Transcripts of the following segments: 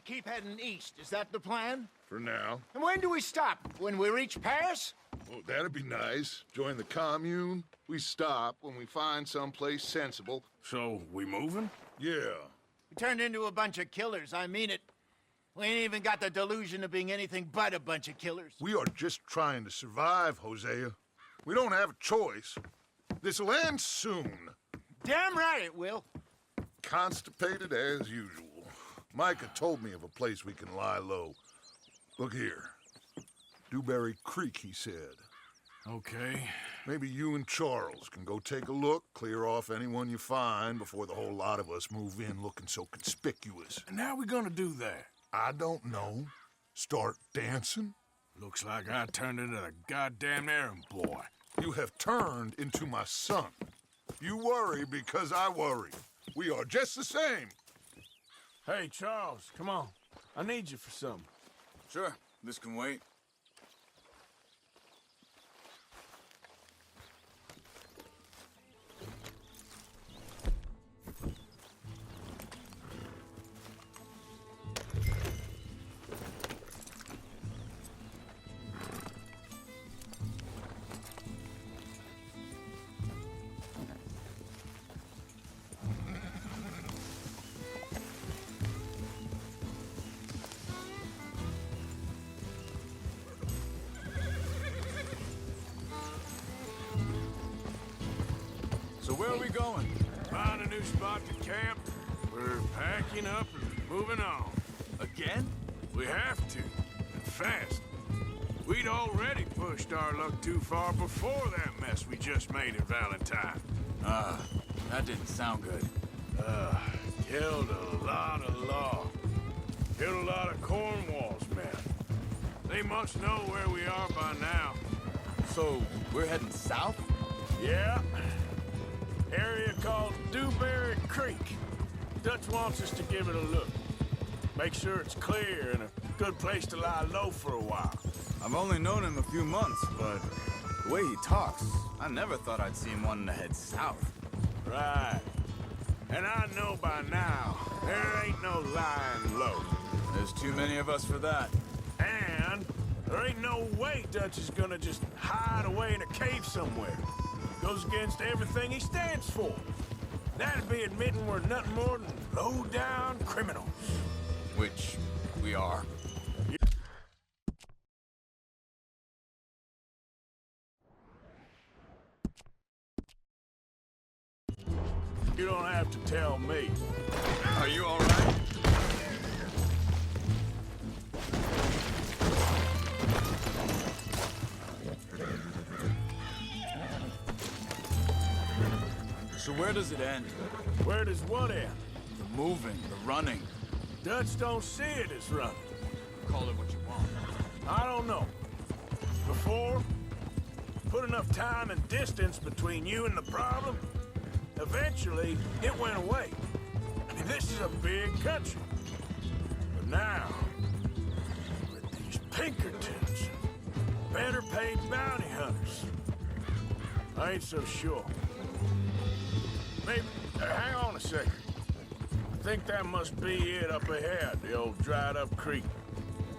keep heading east. Is that the plan? For now. And when do we stop? When we reach Paris? Well, that'd be nice. Join the commune. We stop when we find someplace sensible. So, we moving? Yeah. We turned into a bunch of killers, I mean it. We ain't even got the delusion of being anything but a bunch of killers. We are just trying to survive, Hosea. We don't have a choice. This'll end soon. Damn right it will. Constipated as usual. Micah told me of a place we can lie low. Look here. Dewberry Creek, he said. Okay. Maybe you and Charles can go take a look, clear off anyone you find before the whole lot of us move in looking so conspicuous. And how we gonna do that? I don't know. Start dancing? Looks like I turned into the goddamn errand boy. You have turned into my son. You worry because I worry. We are just the same. Hey, Charles, come on. I need you for something. Sure, this can wait. So where are we going? Find a new spot to camp. We're packing up and moving on. Again? We have to, and fast. We'd already pushed our luck too far before that mess we just made at Valentine. That didn't sound good. Killed a lot of law. Killed a lot of Cornwall's men. They must know where we are by now. So, we're heading south? Yeah. Area called Dewberry Creek. Dutch wants us to give it a look. Make sure it's clear and a good place to lie low for a while. I've only known him a few months, but the way he talks, I never thought I'd see him wanting to head south. Right. And I know by now, there ain't no lying low. There's too many of us for that. And there ain't no way Dutch is gonna just hide away in a cave somewhere. Goes against everything he stands for. That'd be admitting we're nothing more than low-down criminals. Which we are. You don't have to tell me. Are you all right? So where does it end? Where does what end? The moving, the running. Dutch don't see it as running. Call it what you want. I don't know. Before, put enough time and distance between you and the problem, eventually it went away. I mean, this is a big country. But now, with these Pinkertons, better paid bounty hunters, I ain't so sure. Maybe, hang on a second. I think that must be it up ahead, the old dried-up creek.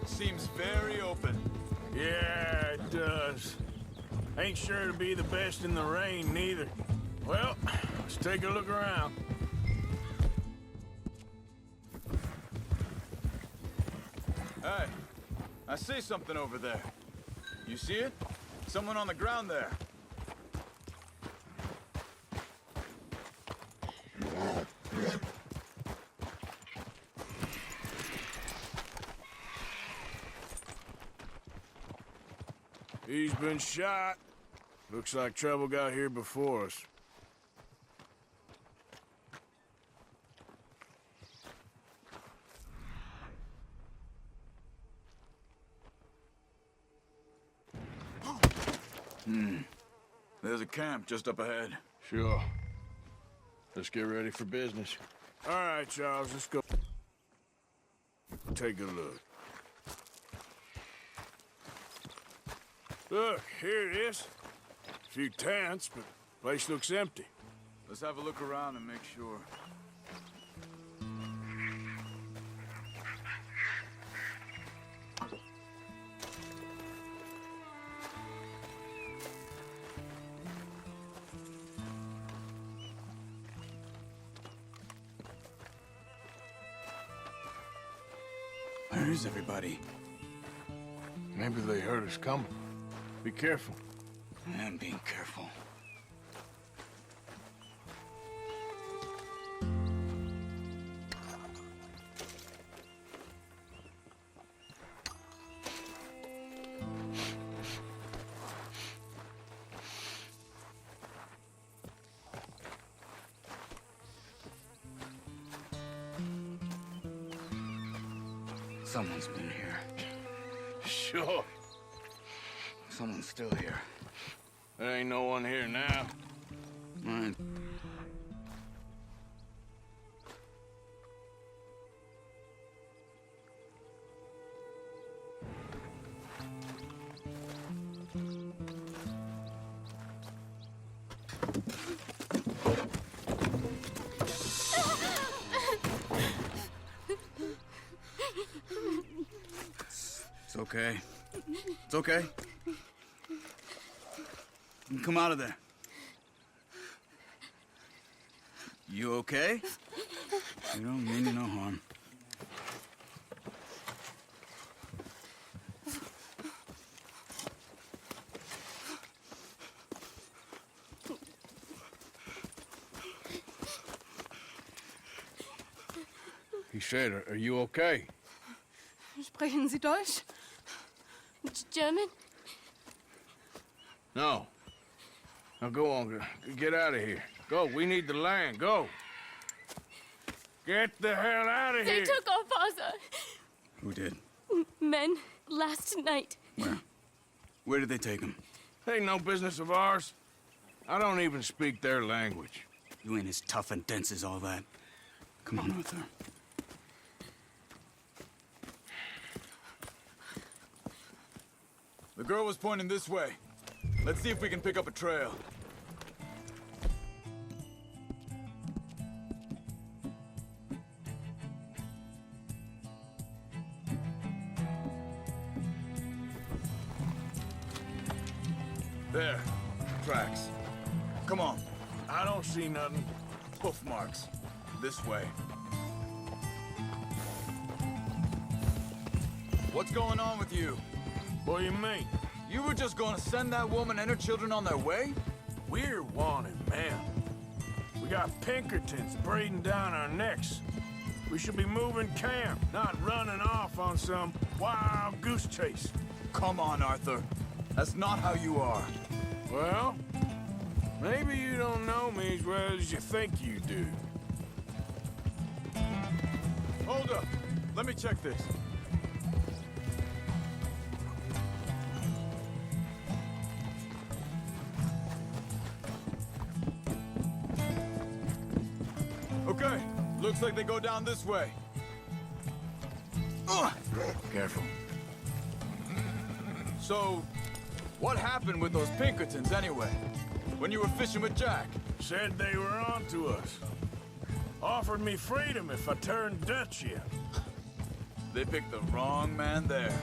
Seems very open. Yeah, it does. Ain't sure to be the best in the rain, neither. Well, let's take a look around. Hey, I see something over there. You see it? Someone on the ground there. He's been shot. Looks like trouble got here before us. There's a camp just up ahead. Sure. Let's get ready for business. All right, Charles, let's go. Take a look. Look, here it is. A few tents, but the place looks empty. Let's have a look around and make sure. confuse everybody. Maybe they heard us coming. Be careful. I'm being careful. Someone's been here. Sure. Someone's still here. There ain't no one here now. Right. It's okay. It's okay. Come out of there. You okay? You don't mean you no harm. He said, are you okay? Sprechen Sie Deutsch? German? No. Now go on, get out of here. Go, we need the land, go. Get the hell out of They here. took our father. Who did? Men, last night. Where? Where did they take him? Ain't no business of ours. I don't even speak their language. You ain't as tough and dense as all that. Come on, Arthur. The girl was pointing this way. Let's see if we can pick up a trail. There. Tracks. Come on. I don't see nothing. Hoof marks. This way. What's going on with you? What do you mean? You were just gonna send that woman and her children on their way? We're wanted, man. We got Pinkertons breathing down our necks. We should be moving camp, not running off on some wild goose chase. Come on, Arthur. That's not how you are. Well, maybe you don't know me as well as you think you do. Hold up. Let me check this. Okay. Looks like they go down this way. Careful. So, what happened with those Pinkertons anyway? When you were fishing with Jack? Said they were on to us. Offered me freedom if I turned Dutch yet. They picked the wrong man there.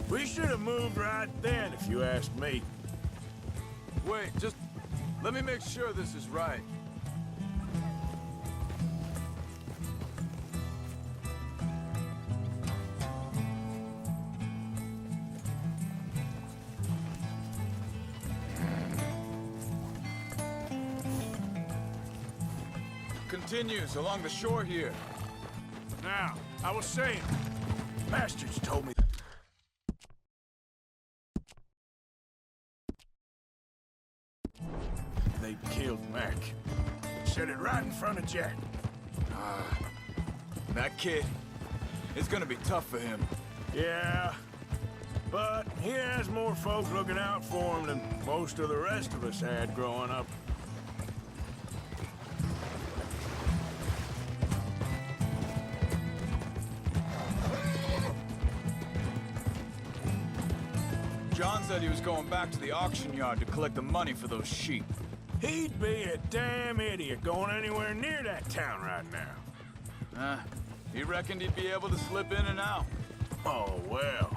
We should have moved right then, if you ask me. Wait, just let me make sure this is right. Continues along the shore here. Now, I was saying, bastards told me they killed Mac. Said it right in front of Jack. That kid, it's gonna be tough for him. Yeah, but he has more folk looking out for him than most of the rest of us had growing up. John said he was going back to the auction yard to collect the money for those sheep. He'd be a damn idiot going anywhere near that town right now. He reckoned he'd be able to slip in and out. Oh, well.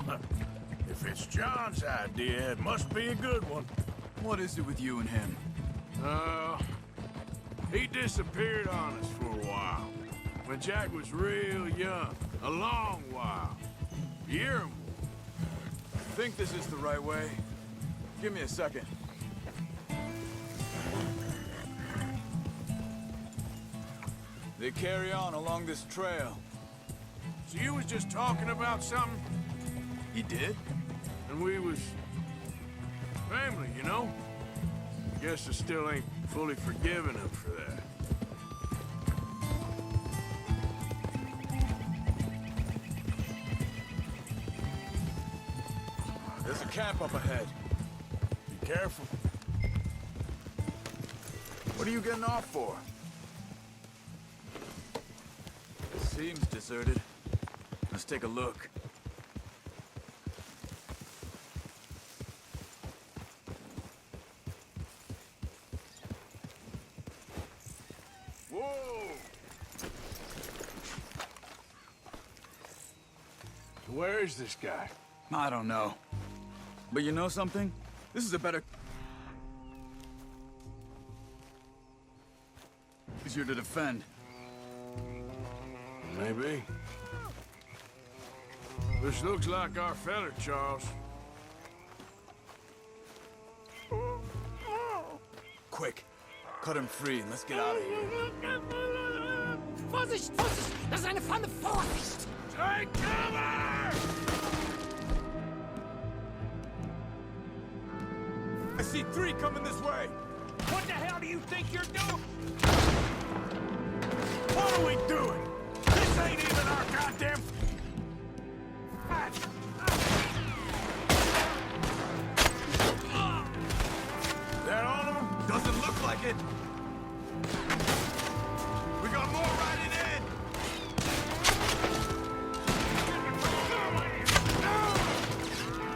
If it's John's idea, it must be a good one. What is it with you and him? He disappeared on us for a while. When Jack was real young. A long while. You hear him? I think this is the right way. Give me a second. They carry on along this trail. So you was just talking about something, He did? and we was family, you know? Guess I still ain't fully forgiven him for that. There's a camp up ahead. Be careful. What are you getting off for? Seems deserted. Let's take a look. Whoa! Where is this guy? I don't know. But you know something? This is a better... easier to defend. Maybe. This looks like our fella, Charles. Quick, cut him free and let's get out of here. Vorsicht, Vorsicht! Das ist eine Pfanne! Vorsicht! Take cover! I see 3 coming this way. What the hell do you think you're doing? What are we doing? This ain't even our goddamn... That all of them? Doesn't look like it. We got more riding in.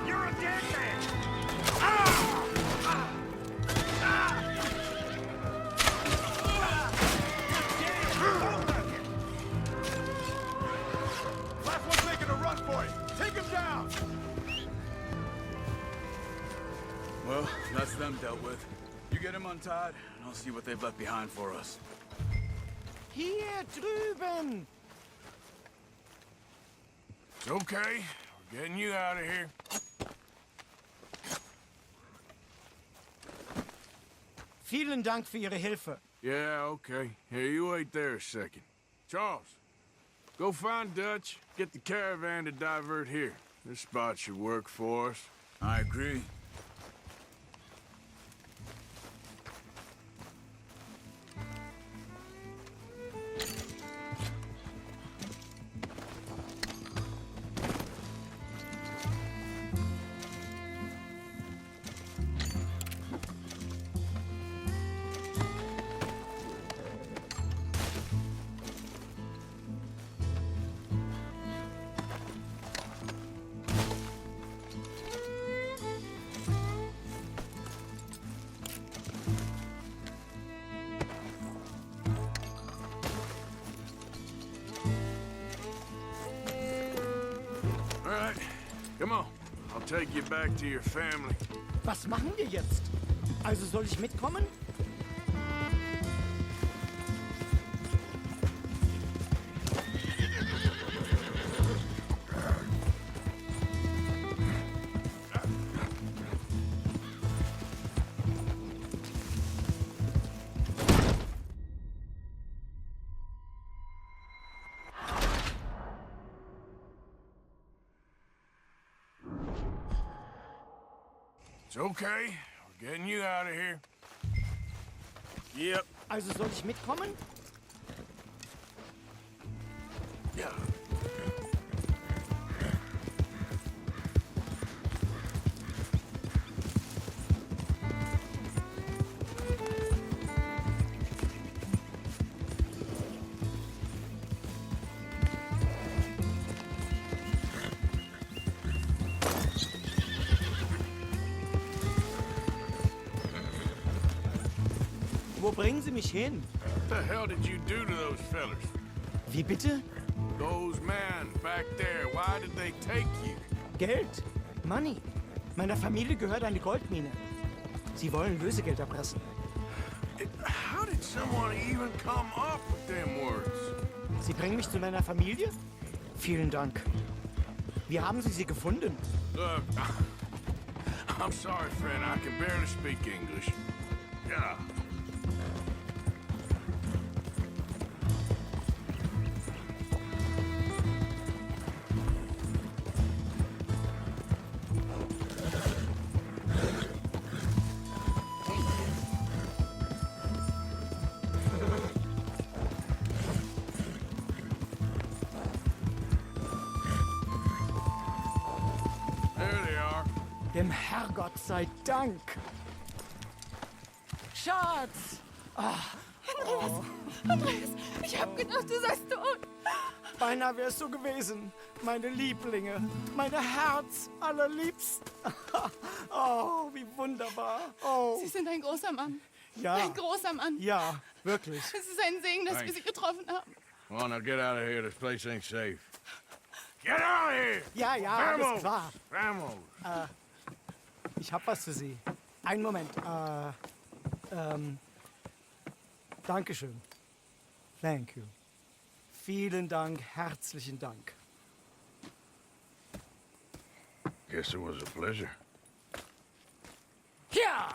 You're a dead man! Last one's making a run for it. Take him down. Well, that's them dealt with. You get him untied, and I'll see what they've left behind for us. Hier drüben! It's okay. We're getting you out of here. Vielen Dank für Ihre Hilfe. Yeah, okay. Here, you wait there a second. Charles, go find Dutch. Get the caravan to divert here. This spot should work for us. I agree. All right, come on. I'll take you back to your family. Was machen wir jetzt? Also soll ich mitkommen? It's okay. We're getting you out of here. Yep. Also soll ich mitkommen? Yeah. Wo bringen Sie mich hin? What the hell did you do to those fellers? Wie bitte? Those men back there, why did they take you? Geld. Money. Meiner Familie gehört eine Goldmine. Sie wollen Lösegeld erpressen. How did someone even come up with them words? Sie bringen mich zu meiner Familie? Vielen Dank. Wie haben Sie sie gefunden? Look, I'm sorry, friend. I can barely speak English. Yeah. There they are. Dem Herrgott sei Dank. Schatz! Andreas, ich hab gedacht, du seist tot. Beinahe wär's so gewesen. Meine Lieblinge, meine Herz allerliebsten. Oh, wie wunderbar. Oh, Sie sind ein großer Mann. ja, Ein großer Mann. ja, wirklich. Es ist ein Segen, dass wir Sie getroffen haben. Come on, now get out of here. This place ain't safe. Get out of here! Ja, ja, alles klar. Vamos! Ich hab was für Sie. Einen Moment. Dankeschön. Thank you. Vielen Dank, herzlichen Dank. Guess it was a pleasure. Ja!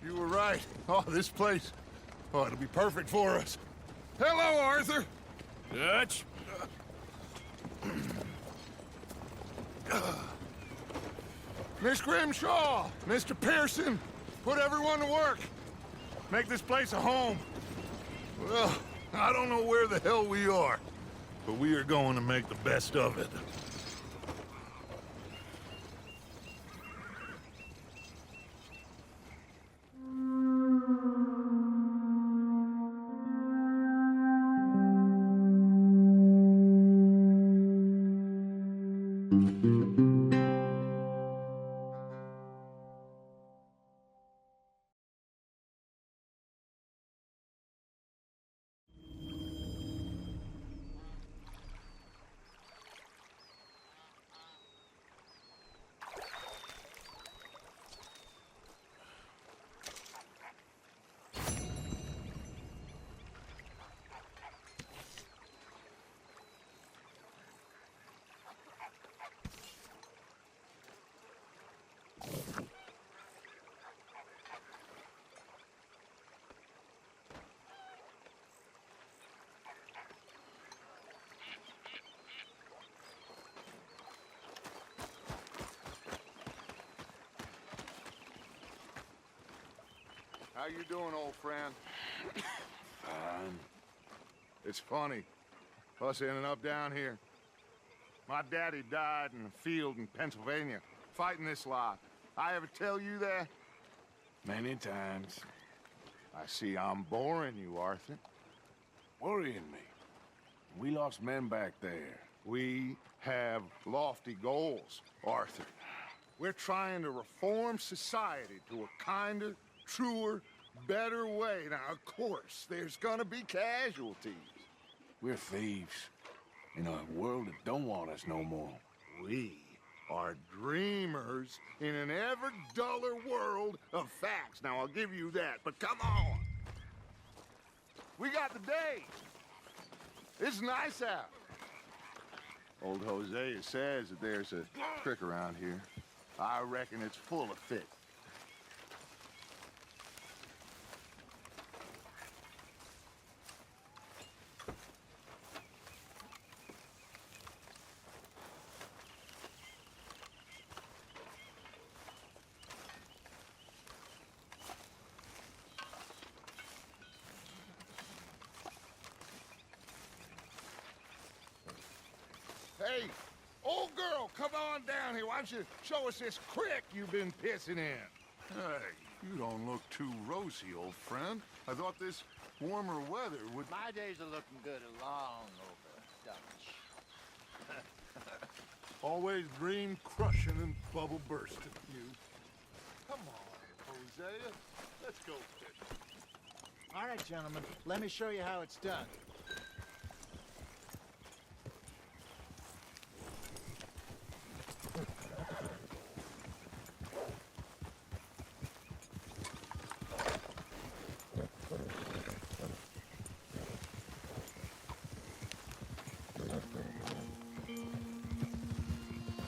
You were right. Oh, this place. Oh, it'll be perfect for us. Hello, Arthur. Dutch? Miss Grimshaw, Mr. Pearson, put everyone to work. Make this place a home. Well, I don't know where the hell we are, but we are going to make the best of it. How you doing, old friend? Fine. It's funny, us ending up down here. My daddy died in a field in Pennsylvania, fighting this lot. I ever tell you that? Many times. I see I'm boring you, Arthur. Worrying me. We lost men back there. We have lofty goals, Arthur. We're trying to reform society to a kinder, truer, better way. Now, of course, there's gonna be casualties. We're thieves. In a world that don't want us no more. We are dreamers in an ever duller world of facts. Now, I'll give you that, but come on. We got the day. It's nice out. Old Hosea says that there's a creek around here. I reckon it's full of fish. Hey, old girl, come on down here. Why don't you show us this creek you've been pissing in? Hey, you don't look too rosy, old friend. I thought this warmer weather would... My days are looking good along over, Dutch. Always dream crushing and bubble bursting, you. Come on, Hosea. Let's go fishing. All right, gentlemen, let me show you how it's done.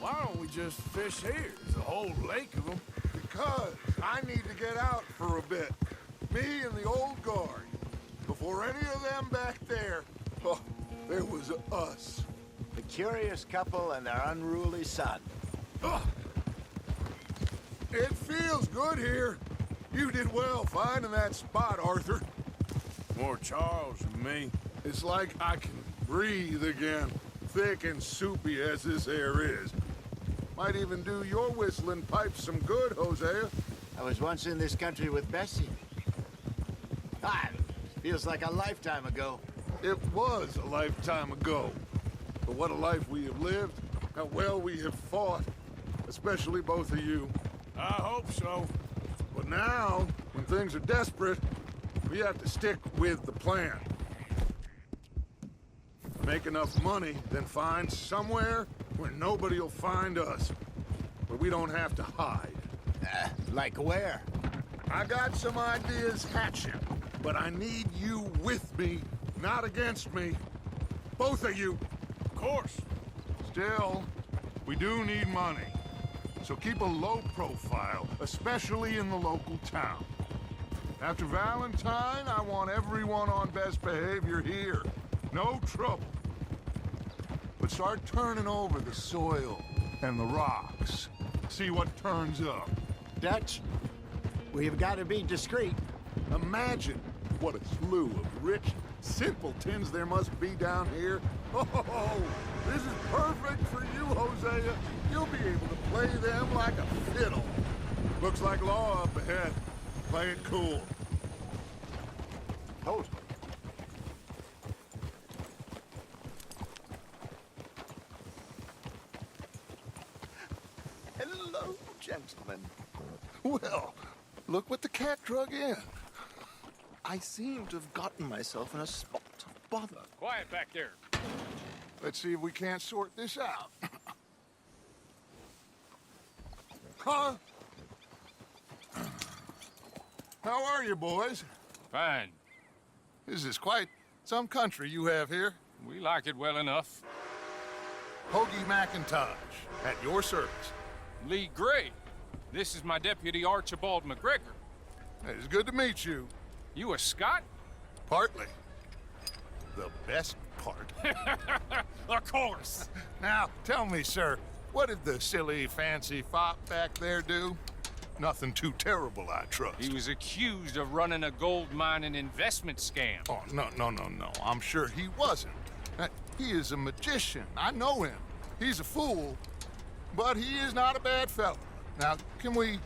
Why don't we just fish here? There's a whole lake of them. Because I need to get out for a bit. Me and the old guard. Before any of them back there, oh, there was us. The curious couple and their unruly son. Ugh. It feels good here. You did well finding that spot, Arthur. More Charles than me. It's like I can breathe again, thick and soupy as this air is. Might even do your whistling pipes some good, Hosea. I was once in this country with Bessie. Feels like a lifetime ago. It was a lifetime ago. But what a life we have lived, how well we have fought, especially both of you. I hope so. But now, when things are desperate, we have to stick with the plan. Make enough money, then find somewhere where nobody will find us. Where we don't have to hide. Like where? I got some ideas hatching, but I need you with me, not against me. Both of you. Of course. Still, we do need money. So keep a low profile, especially in the local town. After Valentine, I want everyone on best behavior here. No trouble. But start turning over the soil and the rocks. See what turns up. Dutch, we've got to be discreet. Imagine what a slew of rich simpletons there must be down here. Oh, this is perfect for you, Hosea. You'll be able to play them like a fiddle. Looks like law up ahead. Play it cool. Hold. Hello, gentlemen. Well, look what the cat drug in. I seem to have gotten myself in a spot of bother. Quiet back there. Let's see if we can't sort this out. Huh? How are you, boys? Fine. This is quite some country you have here. We like it well enough. Hoagie McIntosh, at your service. Lee Gray. This is my deputy Archibald McGregor. It's good to meet you. You a Scot? Partly. The best part. Of course. Now, tell me, sir, what did the silly, fancy fop back there do? Nothing too terrible, I trust. He was accused of running a gold mining investment scam. Oh, no. I'm sure he wasn't. He is a magician. I know him. He's a fool, but he is not a bad fellow. Now, can we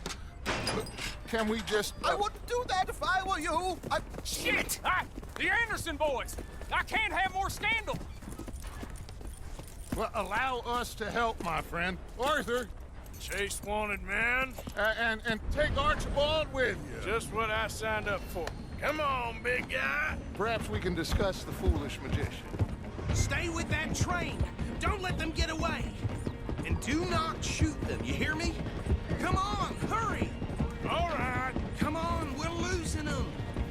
just... I wouldn't do that if I were you. Shit! The Anderson boys! I can't have more scandal! Well, allow us to help, my friend. Arthur, Chase wanted man. and take Archibald with you. Just what I signed up for. Come on, big guy. Perhaps we can discuss the foolish magician. Stay with that train. Don't let them get away. And do not shoot them, you hear me? Come on, hurry. All right. Come on, we're losing them.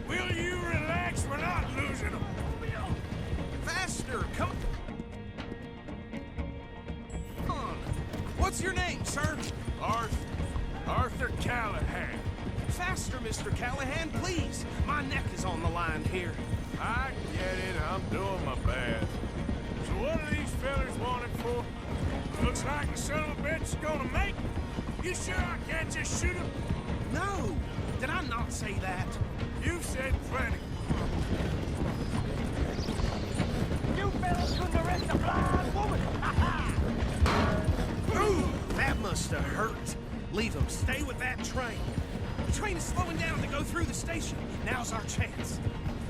Will you relax? We're not losing them. Faster, come on. What's your name, sir? Arthur Callahan. Faster, Mr. Callahan, please. My neck is on the line here. I get it. I'm doing my best. So what are these fellas wanted for? Looks like the son of a bitch is gonna make it. You sure I can't just shoot him? No, did I not say that? You've said plenty. You fellas couldn't arrest a blind woman! Ooh, that must have hurt. Leave them. Stay with that train. The train is slowing down to go through the station. Now's our chance.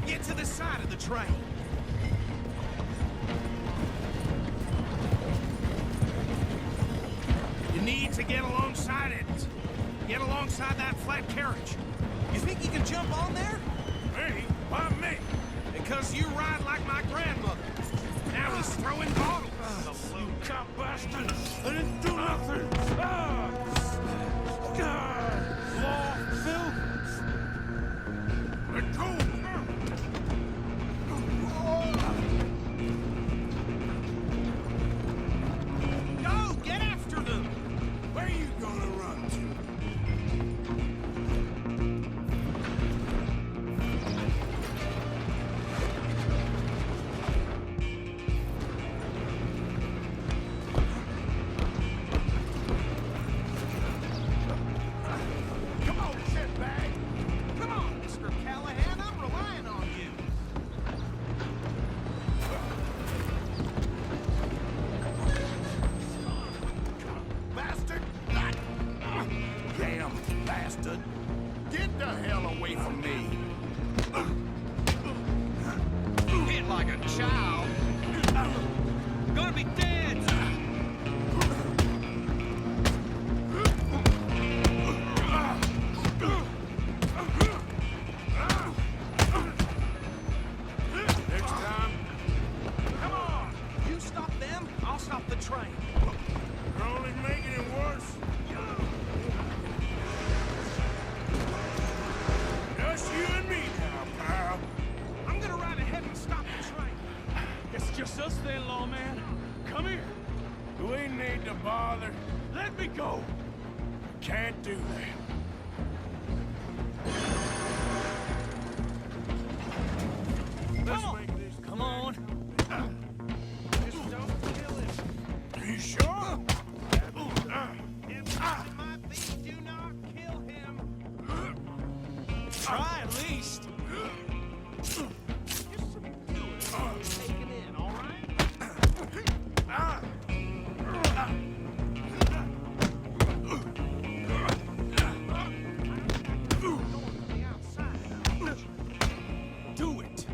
Get to the side of the train. You need to get alongside it. Get alongside that flat carriage. You think you can jump on there? Me? Why me? Because you ride like my grandmother. Now he's throwing bottles. You cop bastard! I didn't do nothing! Ah! Law, Phil! Let go! Go, get after them! bastard. Get the hell away from me! Hit like a child. Gonna be dead. Next time, Come on. You stop them, I'll stop the train. you're only making it worse. Just you and me now, pal. I'm gonna ride ahead and stop the train. It's just us then, lawman. Come here. Do we need to bother? Let me go. Can't do that. Let's make this. Come on. Just don't kill him. You sure? It might be. Do not kill him. Try at least. Just subdue it. Take him in, all right? Do it.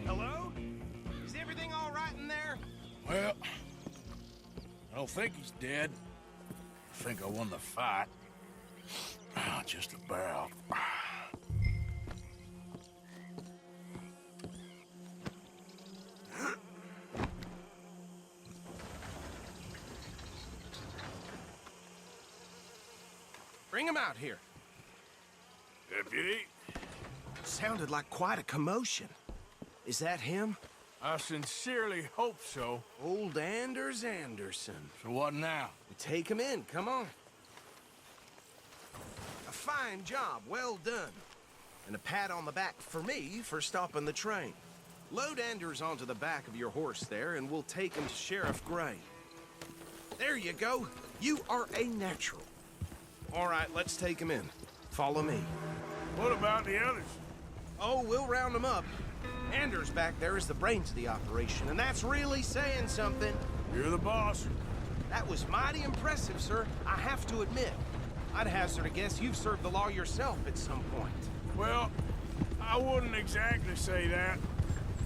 Hello? Is everything all right in there? Well, I don't think he's dead. I think I won the fight. Just about. Bring him out here. Deputy, Sounded like quite a commotion. Is that him? I sincerely hope so. Old Anders Anderson. So what now? Take him in, come on. A fine job, well done. And a pat on the back for me for stopping the train. Load Anders onto the back of your horse there, and we'll take him to Sheriff Gray. There you go. You are a natural. All right, let's take him in. Follow me. What about the others? Oh, we'll round them up. Anders back there is the brains of the operation, and that's really saying something. You're the boss. That was mighty impressive, sir. I have to admit. I'd hazard a guess you've served the law yourself at some point. Well, I wouldn't exactly say that.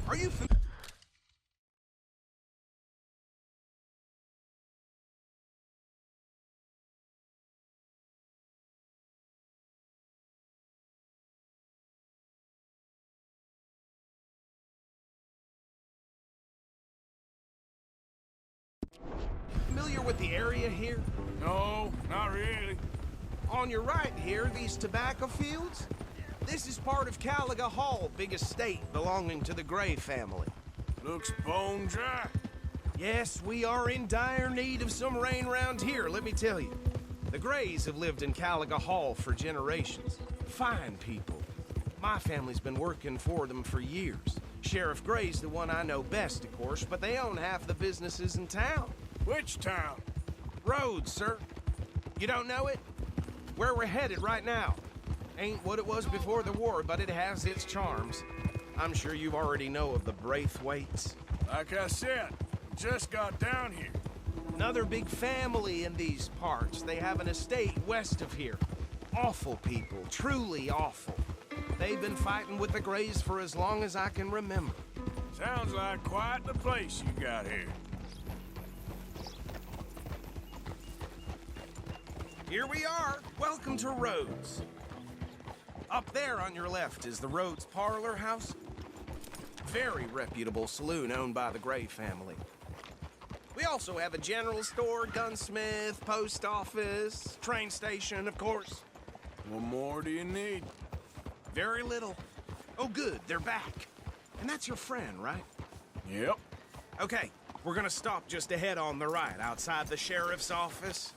Are you familiar with the area here? No, not really. On your right here, these tobacco fields? This is part of Caliga Hall, big estate belonging to the Gray family. Looks bone dry. Yes, we are in dire need of some rain round here, let me tell you. The Grays have lived in Caliga Hall for generations. Fine people. My family's been working for them for years. Sheriff Gray's the one I know best, of course, but they own half the businesses in town. Which town? Rhodes, sir. You don't know it? Where we're headed right now. Ain't what it was before the war, but it has its charms. I'm sure you already know of the Braithwaites. Like I said, just got down here. Another big family in these parts. They have an estate west of here. Awful people, truly awful. They've been fighting with the Grays for as long as I can remember. Sounds like quite the place you got here. Here we are. Welcome to Rhodes. Up there on your left is the Rhodes Parlor House. Very reputable saloon owned by the Gray family. We also have a general store, gunsmith, post office, train station, of course. What more do you need? Very little. Oh, good, they're back. And that's your friend, right? Yep. Okay, we're gonna stop just ahead on the right, outside the sheriff's office.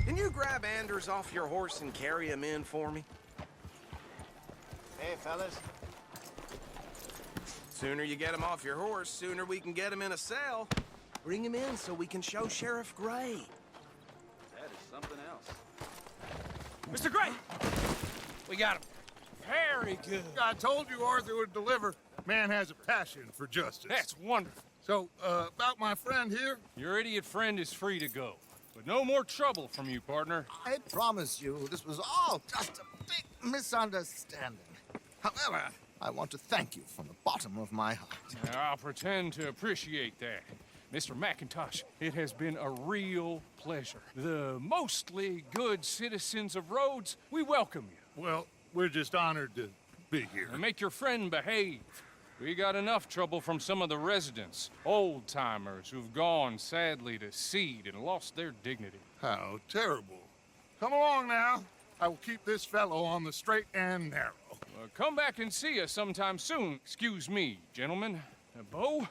Can you grab Anders off your horse and carry him in for me? Hey, fellas. Sooner you get him off your horse, sooner we can get him in a cell. Bring him in so we can show Sheriff Gray. That is something else. Mr. Gray! We got him. Very good. I told you Arthur would deliver. Man has a passion for justice. That's wonderful. So, about my friend here? Your idiot friend is free to go. But no more trouble from you, partner. I promise you, this was all just a big misunderstanding. However, I want to thank you from the bottom of my heart. I'll pretend to appreciate that. Mr. McIntosh, it has been a real pleasure. The mostly good citizens of Rhodes, we welcome you. Well, we're just honored to be here. And make your friend behave. We got enough trouble from some of the residents, old-timers who've gone, sadly, to seed and lost their dignity. How terrible. Come along now. I will keep this fellow on the straight and narrow. Come back and see us sometime soon. Excuse me, gentlemen. Bo,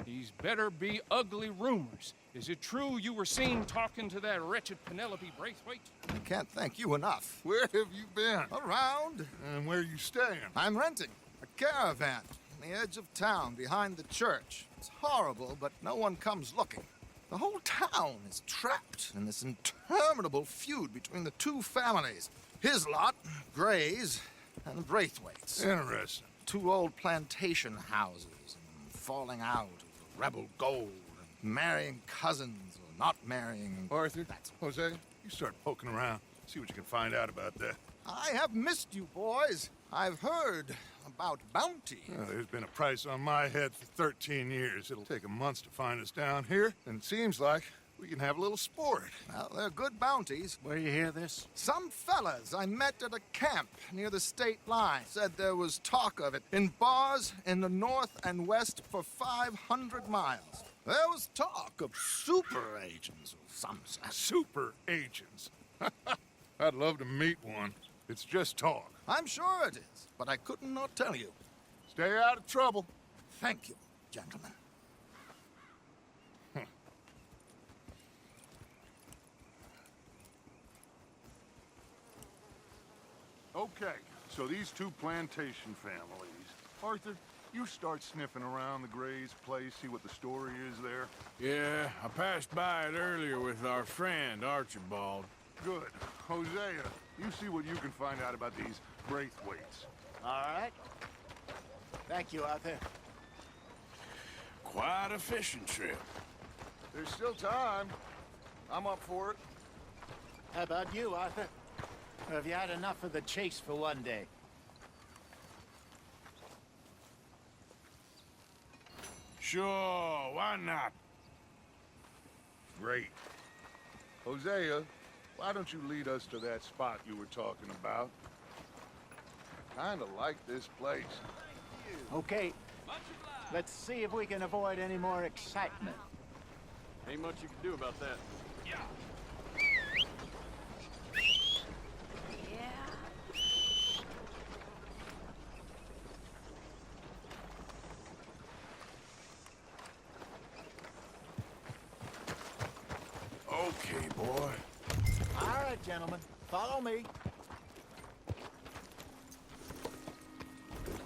these better be ugly rumors. Is it true you were seen talking to that wretched Penelope Braithwaite? I can't thank you enough. Where have you been? Around, And where you staying? I'm renting a caravan on the edge of town behind the church. It's horrible, but no one comes looking. The whole town is trapped in this interminable feud between the two families. His lot, Gray's, and the Braithwaites. Interesting. Two old plantation houses, and falling out over rebel gold, and marrying cousins or not marrying. Arthur, That's Jose, you start poking around. See what you can find out about that. I have missed you, boys. I've heard about bounty. There's been a price on my head for 13 years. It'll take a month to find us down here, and it seems like we can have a little sport. Well, they're good bounties. Where you hear this? Some fellas I met at a camp near the state line said there was talk of it in bars in the north and west for 500 miles. There was talk of super agents of some sort. Super agents. I'd love to meet one. It's just talk. I'm sure it is, but I couldn't not tell you. Stay out of trouble. Thank you, gentlemen. Okay, so these two plantation families. Arthur, you start sniffing around the Gray's place, see what the story is there. Yeah, I passed by it earlier with our friend, Archibald. Good. Hosea, you see what you can find out about these Braithwaites. All right. Thank you, Arthur. Quite a fishing trip. There's still time. I'm up for it. How about you, Arthur? Or have you had enough of the chase for one day? Sure, why not? Great. Hosea, why don't you lead us to that spot you were talking about? Kinda like this place. Okay. Let's see if we can avoid any more excitement. Ain't much you can do about that. Okay, boy. All right, gentlemen. Follow me.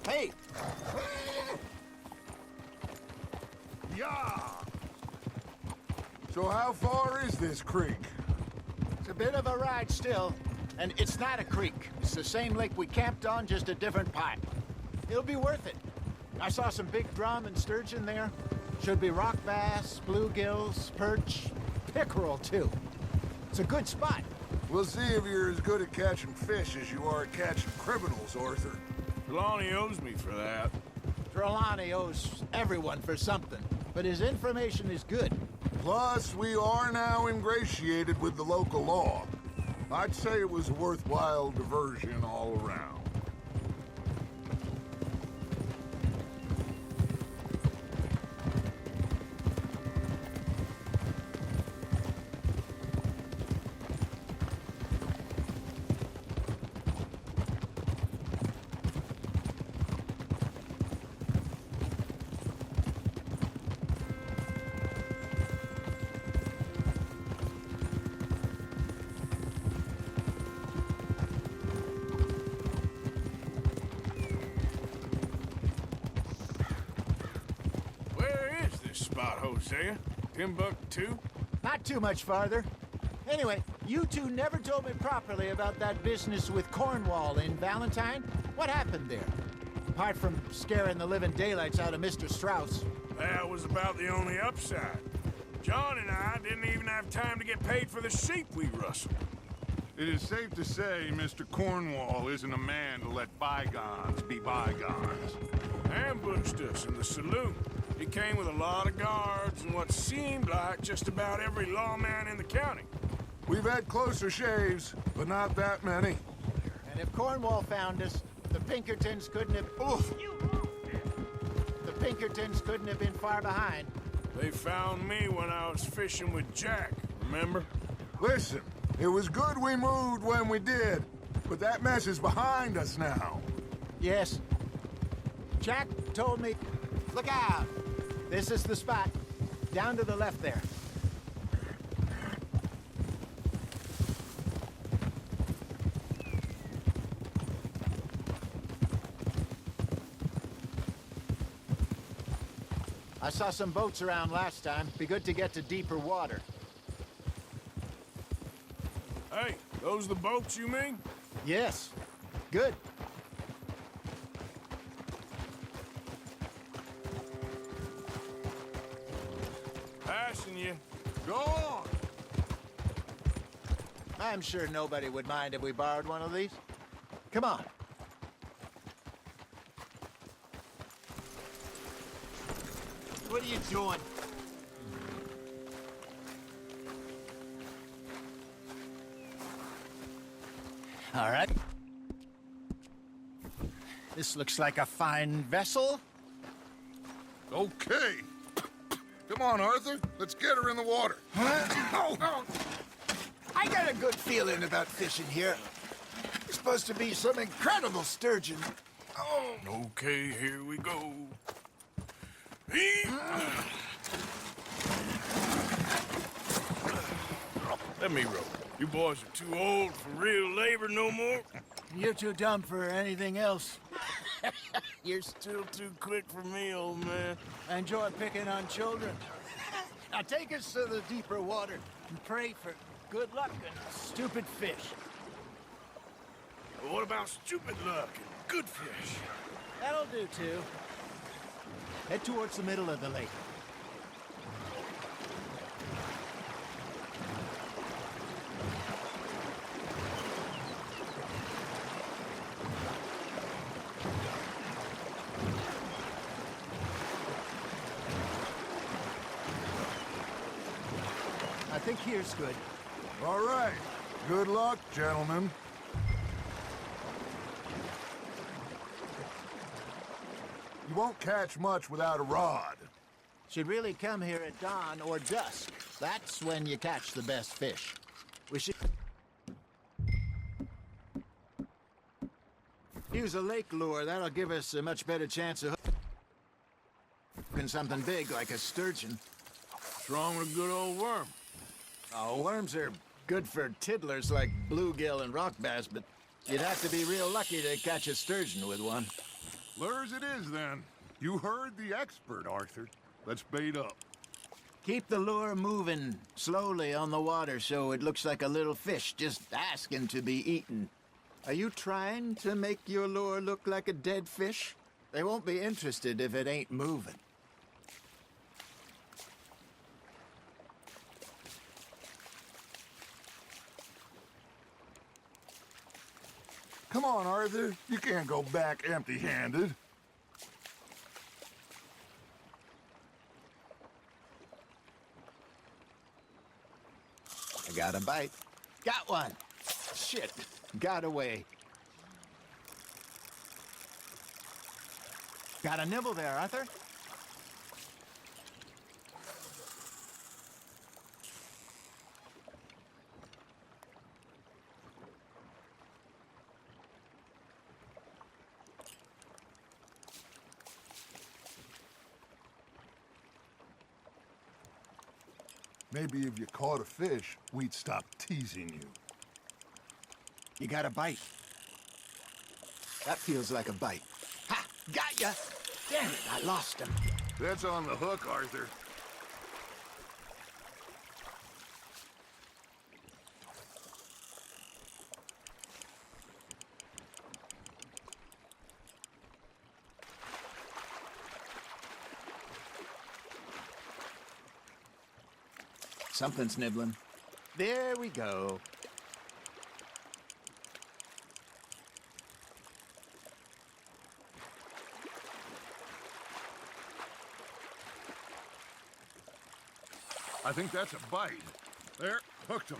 Hey! Yeah! So how far is this creek? It's a bit of a ride still, and it's not a creek. It's the same lake we camped on, just a different pipe. It'll be worth it. I saw some big drum and sturgeon there. Should be rock bass, bluegills, perch, pickerel, too. It's a good spot. We'll see if you're as good at catching fish as you are at catching criminals, Arthur. Trelawney owes me for that. Trelawney owes everyone for something, but his information is good. Plus, we are now ingratiated with the local law. I'd say it was a worthwhile diversion all around. Where is this spot, Hosea? Timbuktu? Not too much farther. Anyway, you two never told me properly about that business with Cornwall in Valentine. What happened there? apart from scaring the living daylights out of Mr. Strauss. That was about the only upside. John and I didn't even have time to get paid for the sheep we rustled. It is safe to say Mr. Cornwall isn't a man to let bygones be bygones. Ambushed us in the saloon. He came with a lot of guards and what seemed like just about every lawman in the county. We've had closer shaves, but not that many. And if Cornwall found us, the Pinkertons couldn't have... Oof! The Pinkertons couldn't have been far behind. They found me when I was fishing with Jack, remember? Listen, it was good we moved when we did, but that mess is behind us now. Yes. Jack told me... Look out! This is the spot. Down to the left there. I saw some boats around last time. Be good to get to deeper water. Hey, those the boats you mean? Yes. Good. Passing you. Go on! I'm sure nobody would mind if we borrowed one of these. Come on. What are you doing? All right. This looks like a fine vessel. Okay. Come on, Arthur. Let's get her in the water. I got a good feeling about fishing here. It's supposed to be some incredible sturgeon. Oh. Okay, here we go. Let me row. You boys are too old for real labor no more. You're too dumb for anything else. You're still too quick for me, old man. I enjoy picking on children. Now take us to the deeper water and pray for good luck and stupid fish. But what about stupid luck and good fish? That'll do, too. Head towards the middle of the lake. I think here's good. All right. Good luck, gentlemen. You won't catch much without a rod. Should really come here at dawn or dusk. That's when you catch the best fish. We should use a lake lure. That'll give us a much better chance of hooking something big like a sturgeon. What's wrong with a good old worm? Oh, worms are good for tiddlers like bluegill and rock bass, but you'd have to be real lucky to catch a sturgeon with one. Lures it is, then. You heard the expert, Arthur. Let's bait up. Keep the lure moving slowly on the water so it looks like a little fish just asking to be eaten. Are you trying to make your lure look like a dead fish? They won't be interested if it ain't moving. Come on, Arthur. You can't go back empty-handed. I got a bite. Got one. Shit. Got away. Got a nibble there, Arthur. Maybe if you caught a fish, we'd stop teasing you. You got a bite. That feels like a bite. Ha! Got ya! Damn it, I lost him. That's on the hook, Arthur. Something's nibbling. There we go. I think that's a bite. There, hooked him.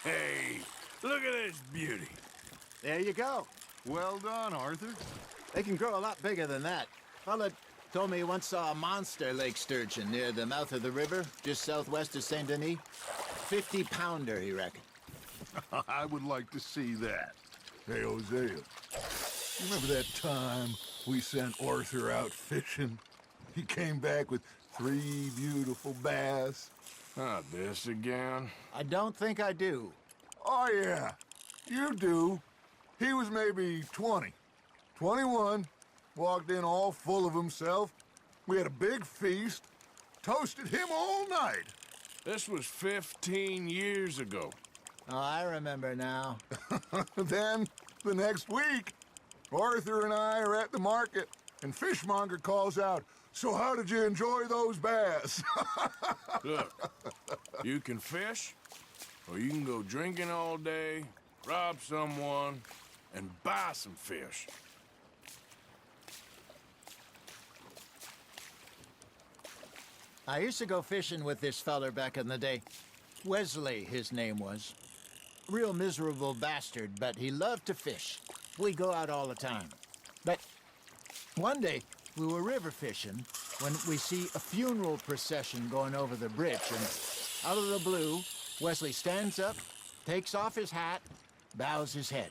Hey, look at this beauty. There you go. Well done, Arthur. They can grow a lot bigger than that. Fella told me he once saw a monster lake sturgeon near the mouth of the river, just southwest of Saint Denis. 50-pounder, he reckoned. I would like to see that. Hey, Hosea, you remember that time we sent Arthur out fishing? He came back with 3 beautiful bass. Not this again. I don't think I do. Oh, yeah, you do. He was maybe 20, 21, walked in all full of himself. We had a big feast, toasted him all night. This was 15 years ago. Oh, I remember now. Then, the next week, Arthur and I are at the market, and Fishmonger calls out, "So how did you enjoy those bass?" Look, you can fish, or you can go drinking all day, rob someone, and buy some fish. I used to go fishing with this feller back in the day. Wesley, his name was. Real miserable bastard, but he loved to fish. We'd go out all the time. But one day, we were river fishing when we see a funeral procession going over the bridge, and out of the blue, Wesley stands up, takes off his hat, bows his head.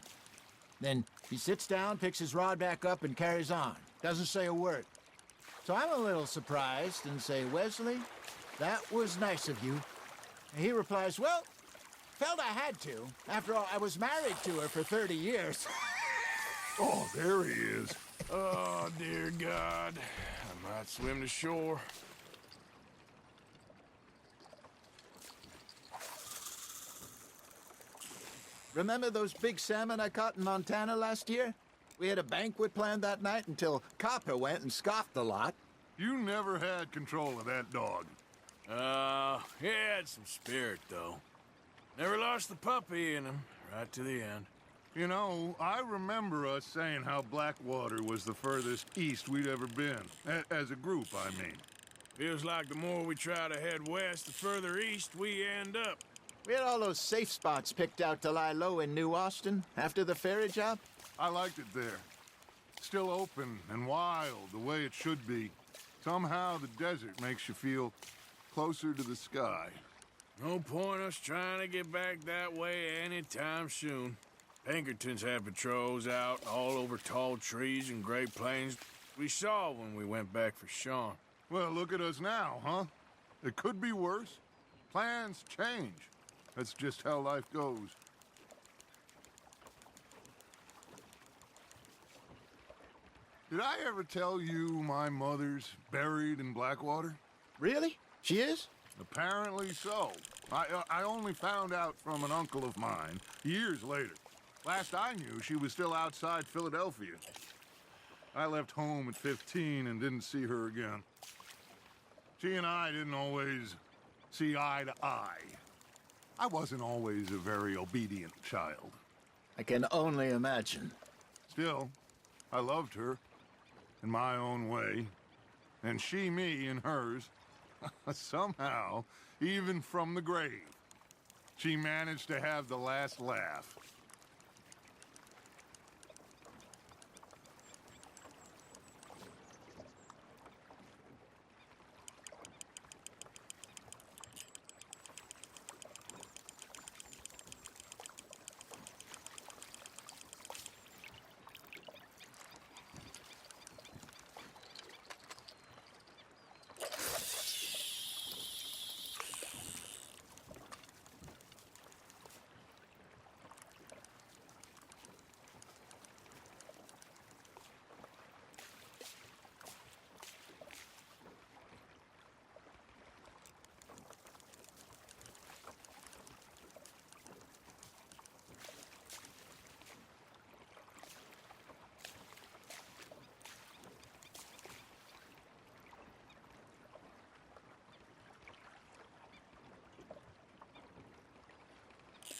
Then he sits down, picks his rod back up, and carries on. Doesn't say a word. So I'm a little surprised and say, "Wesley, that was nice of you." And he replies, "Well, felt I had to. After all, I was married to her for 30 years. Oh, there he is. Oh, dear God. I might swim to shore. Remember those big salmon I caught in Montana last year? We had a banquet planned that night until Copper went and scoffed the lot. You never had control of that dog. He had some spirit, though. Never lost the puppy in him, right to the end. You know, I remember us saying how Blackwater was the furthest east we'd ever been. As a group, I mean. Feels like the more we try to head west, the further east we end up. We had all those safe spots picked out to lie low in New Austin after the ferry job. I liked it there. Still open and wild, the way it should be. Somehow the desert makes you feel closer to the sky. No point us trying to get back that way anytime soon. Pinkertons had patrols out all over tall trees and Great Plains. We saw when we went back for Sean. Well, look at us now, huh? It could be worse. Plans change. That's just how life goes. Did I ever tell you my mother's buried in Blackwater? Really? She is? Apparently so. I only found out from an uncle of mine years later. Last I knew, she was still outside Philadelphia. I left home at 15 and didn't see her again. She and I didn't always see eye to eye. I wasn't always a very obedient child. I can only imagine. Still, I loved her in my own way, and she me in hers. Somehow, even from the grave, she managed to have the last laugh.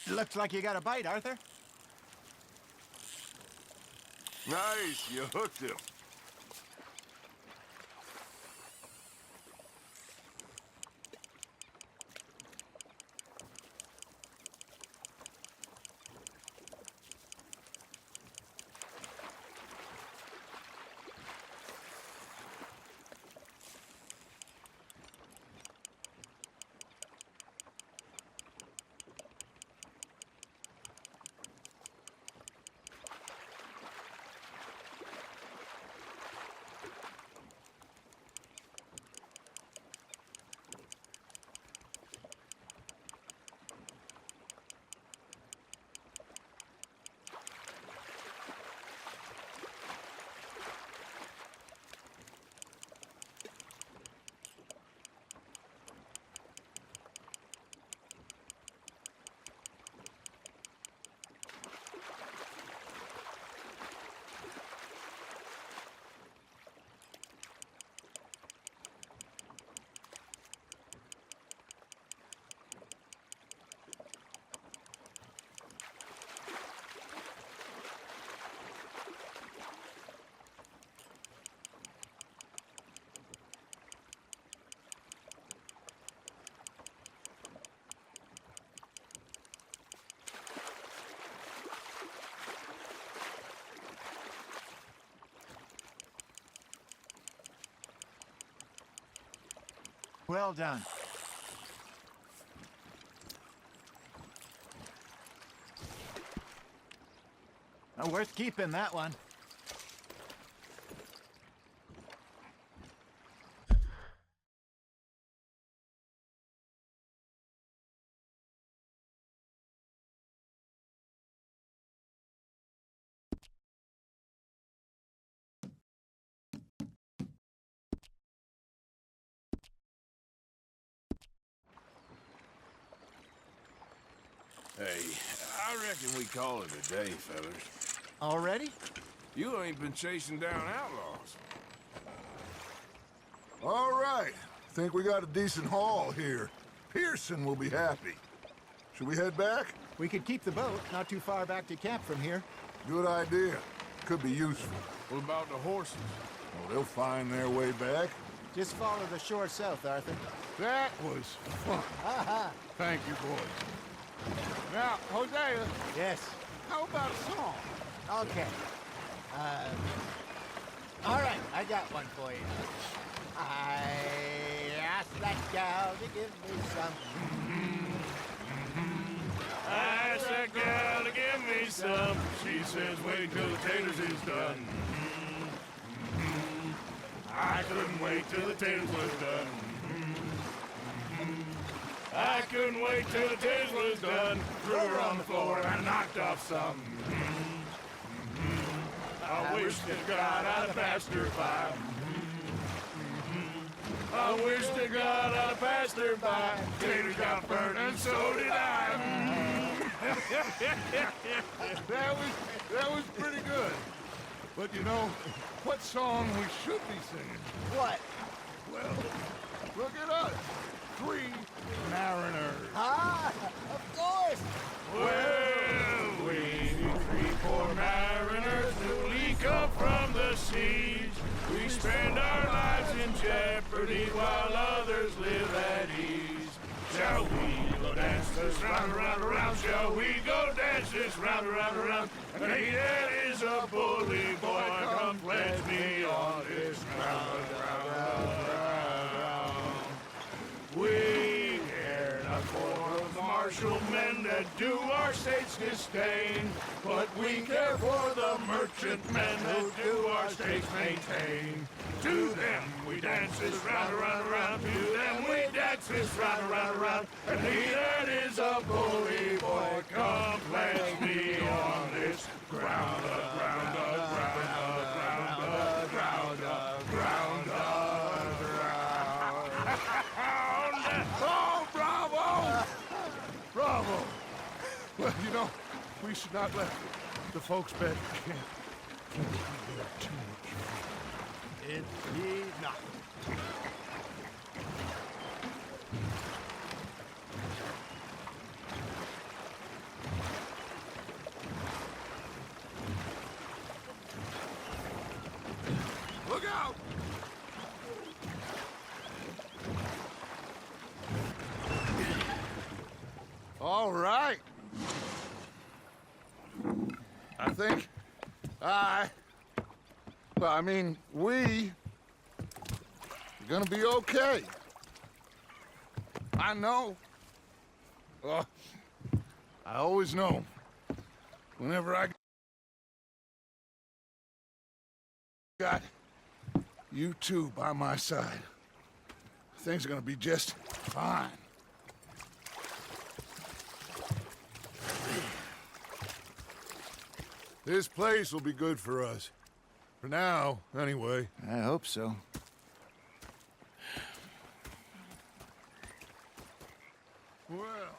Looks like you got a bite, Arthur. Nice, you hooked him. Well done. Worth keeping, that one. Hey, I reckon we call it a day, fellas. Already? You ain't been chasing down outlaws. All right. Think we got a decent haul here. Pearson will be happy. Should we head back? We could keep the boat not too far back to camp from here. Good idea. Could be useful. What about the horses? Well, they'll find their way back. Just follow the shore south, Arthur. That was fun. Thank you, boys. Now, Hosea, Yes. how about a song? Okay. All right, I got one for you. I asked that gal to give me some. I asked that gal to give me some. She says, wait till the taters is done. I couldn't wait till the taters was done. I couldn't wait till the taters was done. Threw her on the floor and I knocked off some. I wish to God I'd have passed her by. I wish to God I'd have passed her by. Taters got burned and so did I. That was pretty good. But you know, what song we should be singing? What? Well, look at us. 3 mariners. Ah, of course. Well, we 3 poor mariners newly come from the seas. We spend our lives in jeopardy while others live shall we go dance this round, around, around? And he that is a bully boy, come pledge me on this round, round, round. We care not for the martial men that do our states disdain, but we care for the merchant men who do our states maintain. To them we dance this round, around, around. To them we dance this round, around, around. And he that is a bully boy, come pledge me on this ground, ground, ground, ground, ground, ground, ground. Oh, bravo! Bravo! Well, you know, we should not let the folks back at camp hear too much. Indeed not. Look out! All right. I think we are gonna be okay. I know. I always know. Whenever I got you two by my side, things are gonna be just fine. This place will be good for us. For now, anyway. I hope so. Well,